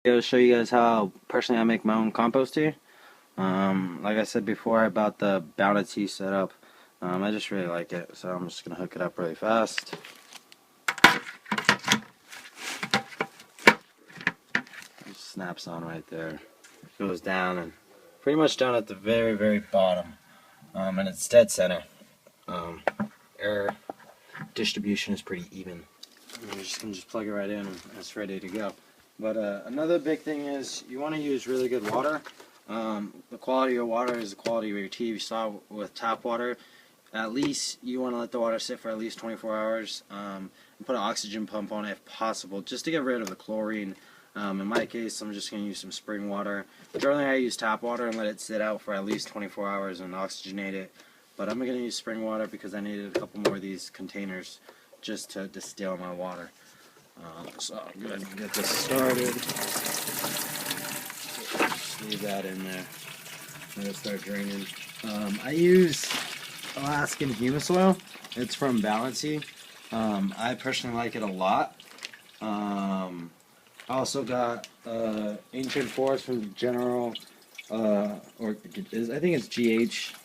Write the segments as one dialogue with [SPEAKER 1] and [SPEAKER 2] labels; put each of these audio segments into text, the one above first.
[SPEAKER 1] To show you guys how personally I make my own compost here. Like I said before about the Bounty setup, I just really like it, so I'm just gonna hook it up really fast. It snaps on right there. It goes down and pretty much down at the very bottom, and it's dead center. Air distribution is pretty even. You can just plug it right in and it's ready to go. But another big thing is you want to use really good water. The quality of your water is the quality of your tea. You saw with tap water, at least you want to let the water sit for at least 24 hours and put an oxygen pump on it if possible, just to get rid of the chlorine. In my case, I'm just going to use some spring water. Generally, I use tap water and let it sit out for at least 24 hours and oxygenate it. But I'm going to use spring water because I needed a couple more of these containers just to distill my water. So I'm going to get this started. Just leave that in there. Let it start draining. I use Alaskan humus oil. It's from Bounty. I personally like it a lot. I also got Ancient Forest from General, I think it's GH,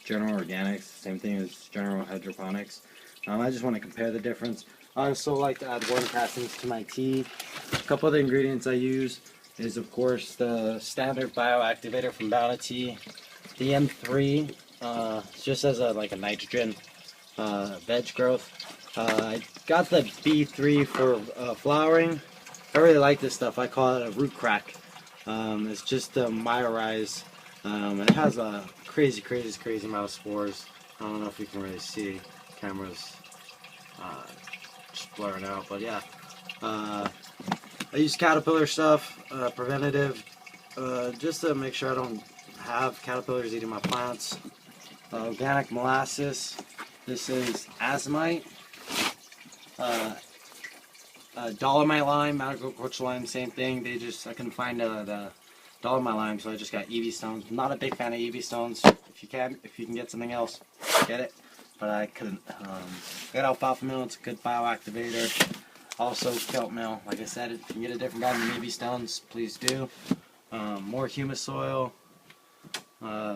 [SPEAKER 1] General Organics, same thing as General Hydroponics. I just want to compare the difference. I also like to add worm castings to my tea. A couple of the ingredients I use is, of course, the standard bioactivator from Bounty, the M3, just as like a nitrogen veg growth. I got the B3 for flowering. I really like this stuff. I call it a root crack. It's just the Mycorrhizae. It has a crazy amount of spores. I don't know if you can really see. Camera's just blurring out, but yeah. I use caterpillar stuff, preventative, just to make sure I don't have caterpillars eating my plants. Organic molasses. This is azomite. Dolomite lime, agricultural lime, same thing. I couldn't find the Dolomite lime, so I just got EV stones. I'm not a big fan of EV stones. If you can get something else, get it. But I couldn't. Got Alfalfa Meal, it's a good bioactivator. Also Kelp Meal. Like I said, if you can get a different brand than EV stones, please do. More humus soil,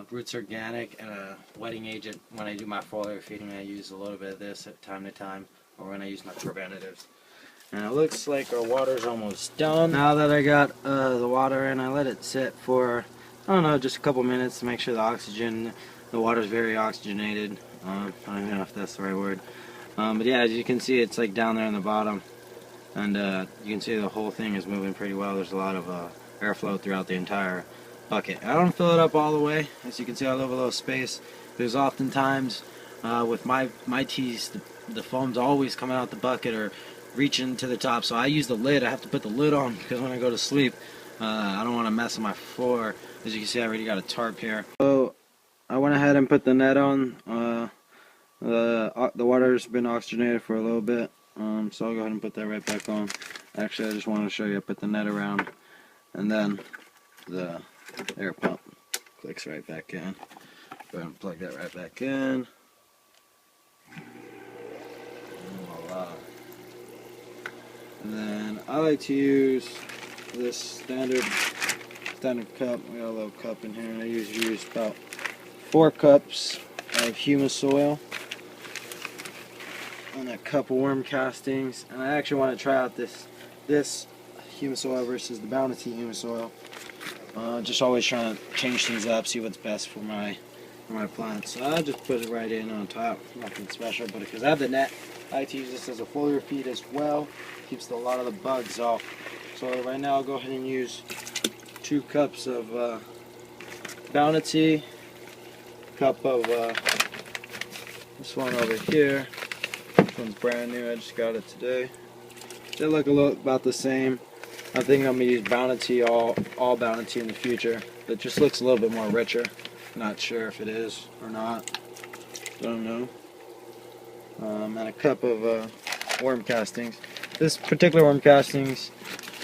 [SPEAKER 1] roots organic, and a wetting agent. When I do my foliar feeding, I use a little bit of this at time to time, or when I use my preventatives. And it looks like our water's almost done. Now that I got the water in, I let it sit for, I don't know, just a couple minutes to make sure the water's very oxygenated. I don't even know if that's the right word. But yeah, as you can see, it's like down there in the bottom. And you can see the whole thing is moving pretty well. There's a lot of airflow throughout the entire bucket. I don't fill it up all the way. As you can see, I leave a little space. There's oftentimes, with my teas, the foam's always coming out the bucket or reaching to the top, so I use the lid. I have to put the lid on because when I go to sleep, I don't want to mess with my floor. As you can see, I already got a tarp here. So I went ahead and put the net on. The water's been oxygenated for a little bit, so I'll go ahead and put that right back on. Actually, I just wanted to show you. I put the net around, and then the air pump clicks right back in. Go ahead and plug that right back in. Voila. And then I like to use this standard cup. We got a little cup in here, and I usually use about 4 cups of humus soil and a cup of worm castings. And I actually want to try out this humus oil versus the Bounty humus oil. Just always trying to change things up, see what's best for my plants. So I just put it right in on top. Nothing special, but because I have the net, I like to use this as a foliar feed as well. Keeps a lot of the bugs off. So right now I'll go ahead and use 2 cups of Bounty, cup of this one over here. This one's brand new, I just got it today. They look about the same. I think I'm going to use Bounty, all Bounty in the future. It just looks a little bit more richer. Not sure if it is or not. Don't know. And a cup of worm castings. This particular worm castings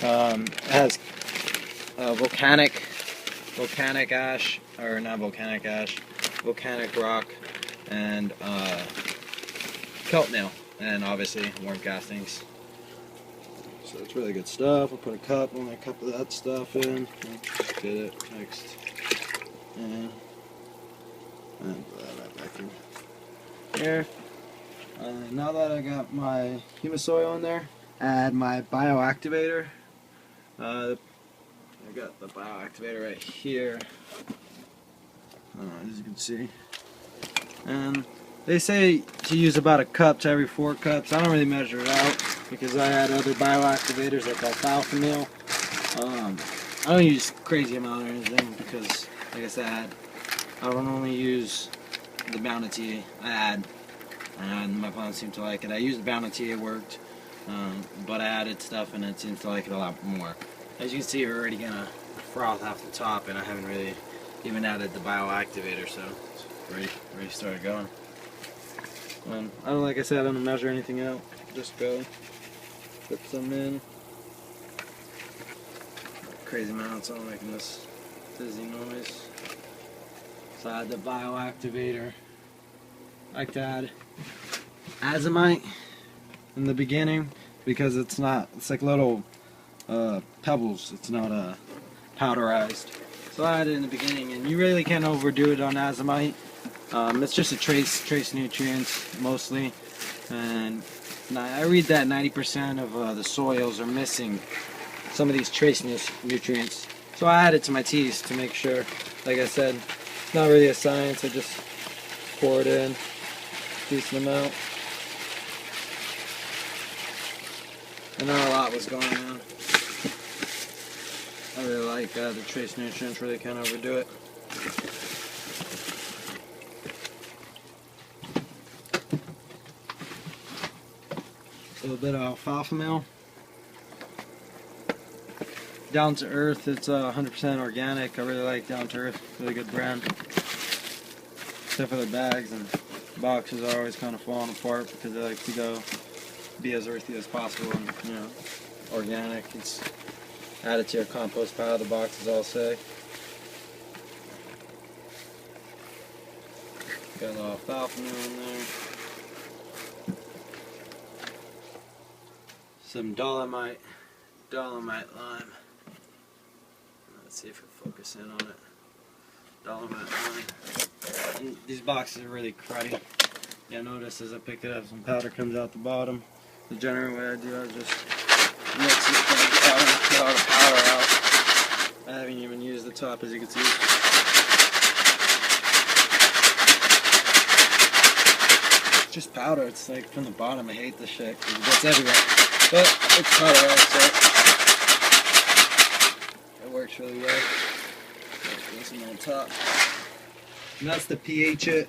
[SPEAKER 1] has volcanic ash, or not volcanic ash, volcanic rock, and Kelp Meal, and obviously worm castings. So it's really good stuff. I'll put a cup of that stuff in. Just get it mixed. And put that right back in here. Now that I got my humus soil in there, add my bioactivator. I got the bioactivator right here. As you can see. And they say to use about a cup to every 4 cups. I don't really measure it out because I add other bioactivators like Alfalfa Meal. I don't use crazy amount or anything because, like I said, I don't only use the Bounty I add, and my plants seem to like it. I used the Bounty, it worked, but I added stuff and it seems to like it a lot more. As you can see, we're already gonna froth off the top, and I haven't really even added the bioactivator, so it's already started going. I don't, like I said, I don't measure anything out. Just go, put some in. Crazy amounts, I'm making this dizzy noise. So I add the bioactivator. I like to add azomite in the beginning because it's like little pebbles. It's not powderized. So I add it in the beginning, and you really can't overdo it on azomite. It's just a trace nutrients mostly, and I read that 90% of the soils are missing some of these trace nutrients. So I add it to my teas to make sure. Like I said, it's not really a science. I just pour it in, decent amount. And not a lot was going on. I really like the trace nutrients, really can't overdo it. A little bit of Alfalfa Meal. Down to Earth, it's 100% organic. I really like Down to Earth, really good brand. Except for the bags and boxes are always kind of falling apart because they like to be as earthy as possible and, you know, organic. It's added to your compost pile, the boxes all say. Got a little Alfalfa Meal in there. Some Dolomite lime. Let's see if we focus in on it. Dolomite lime. And these boxes are really cruddy. Yeah, notice as I pick it up, some powder comes out the bottom. The general way I do, I just mix it from the bottom, get all the powder out. I haven't even used the top, as you can see. It's just powder. It's like from the bottom. I hate this shit because it gets everywhere. But it's powder out, so it works really well. There's some on top. And that's the pH it.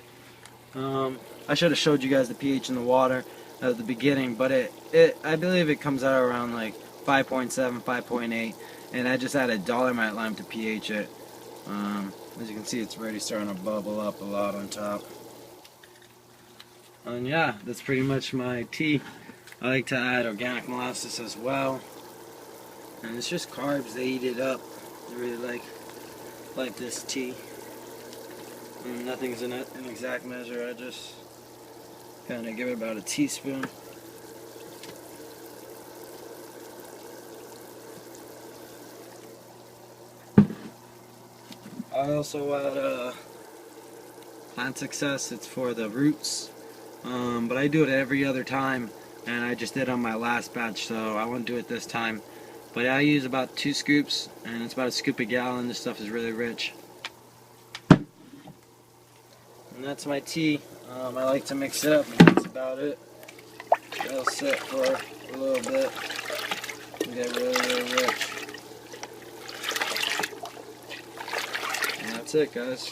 [SPEAKER 1] I should have showed you guys the pH in the water at the beginning, but I believe it comes out around like 5.7, 5.8, and I just added Dolomite lime to pH it. As you can see, it's already starting to bubble up a lot on top. And yeah, that's pretty much my tea. I like to add organic molasses as well, and it's just carbs. They eat it up. I really like this tea. And nothing's in an exact measure. I just kind of give it about a teaspoon. I also add Plant Success. It's for the roots, but I do it every other time. And I just did on my last batch, so I won't do it this time. But I use about 2 scoops, and it's about a scoop a gallon. This stuff is really rich. And that's my tea. I like to mix it up, and that's about it. It'll sit for a little bit and get really rich. And that's it, guys.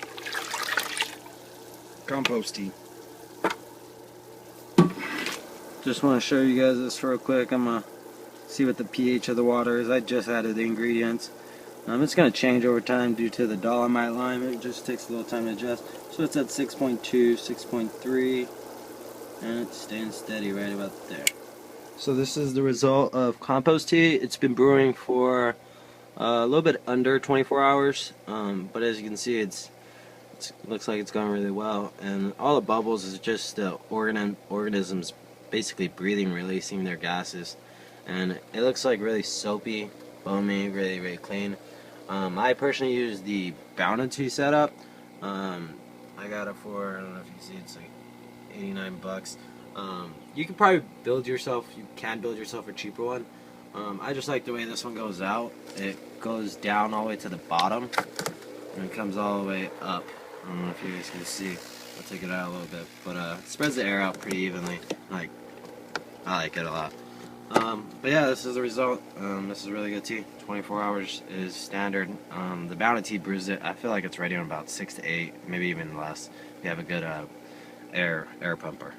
[SPEAKER 1] Compost tea. Just want to show you guys this real quick. I'm going to see what the pH of the water is. I just added the ingredients. It's going to change over time due to the Dolomite lime. It just takes a little time to adjust. So it's at 6.2, 6.3, and it's staying steady right about there. So this is the result of compost tea. It's been brewing for a little bit under 24 hours, but as you can see, it looks like it's going really well. And all the bubbles is just the organisms basically breathing, releasing their gases.
[SPEAKER 2] and it looks like really soapy, foamy, really, really clean. I personally use the Bounty setup. I got it for, I don't know if you can see, it's like 89 bucks. You can probably build yourself, you can build yourself a cheaper one. I just like the way this one goes out. It goes down all the way to the bottom and it comes all the way up. I don't know if you guys can see. I'll take it out a little bit, but it spreads the air out pretty evenly. I like it a lot. But yeah, this is the result. This is really good tea. 24 hours is standard. The Bounty tea brews it. I feel like it's ready in about 6 to 8, maybe even less. If you have a good air pumper.